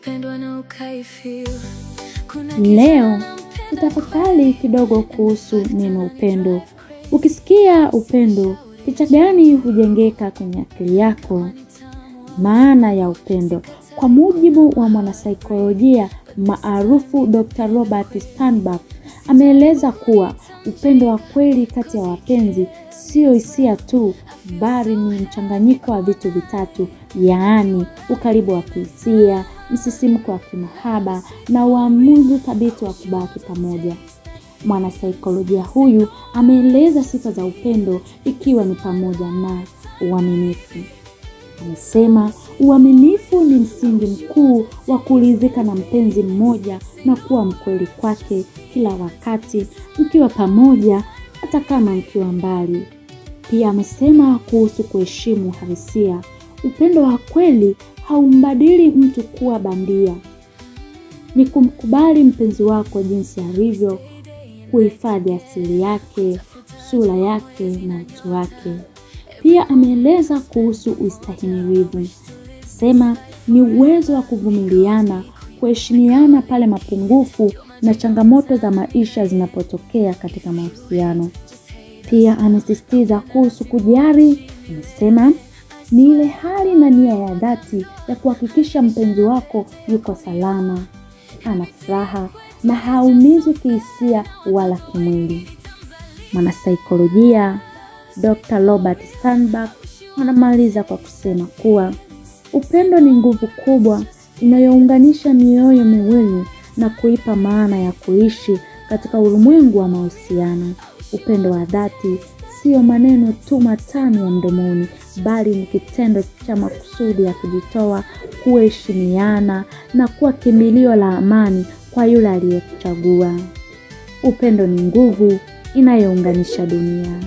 ukipendwa na ukaifeel. Leo tutafakari kidogo kuhusu neno upendo. Ukisikia upendo, picha gani hujengeka kwenye akili yako? Maana ya upendo. Kwa mujibu wa mwanasaikolojia maarufu Dr. Robert Sternberg, ameeleza kuwa upendo wa kweli kati ya wapenzi sio hisia tu, bali ni mchanganyiko wa vitu vitatu, yaani ukaribu wa kihisia, msisimko wa kimahaba na uamuzi thabiti wa kubaki pamoja. Mwanasaikolojia huyu ameeleza sifa za upendo ikiwa ni pamoja na uaminifu. Amesema uaminifu ni msingi mkuu wa kuridhika na mpenzi mmoja na kuwa mkweli kwake kila wakati mkiwa pamoja, hata kama mkiwa mbali. Pia amesema kuhusu kuheshimu uhalisia. Upendo wa kweli haumbadili mtu kuwa bandia. Ni kumkubali mpenzi wako jinsi alivyo, kuhifadhi asili yake, sura yake na utu wake. Pia ameeleza kuhusu ustahimilivu. Sema ni uwezo wa kuvumiliana, kuheshimiana pale mapungufu na changamoto za maisha zinapotokea katika mahusiano. Pia amesisitiza kuhusu kujali. Amesema ni ile hali na nia ya dhati ya kuhakikisha mpenzi wako yuko salama, ana furaha na haumizwi kihisia wala kimwili. Mwanasaikolojia Dr. Robert Sternberg anamaliza kwa kusema kuwa upendo ni nguvu kubwa inayounganisha mioyo miwili na kuipa maana ya kuishi katika ulimwengu wa mahusiano. Upendo wa dhati sio maneno tu matamu ya mdomoni, bali ni kitendo cha makusudi ya kujitoa, kuheshimiana na kuwa kimbilio la amani kwa yule aliyekuchagua. Upendo ni nguvu inayounganisha dunia.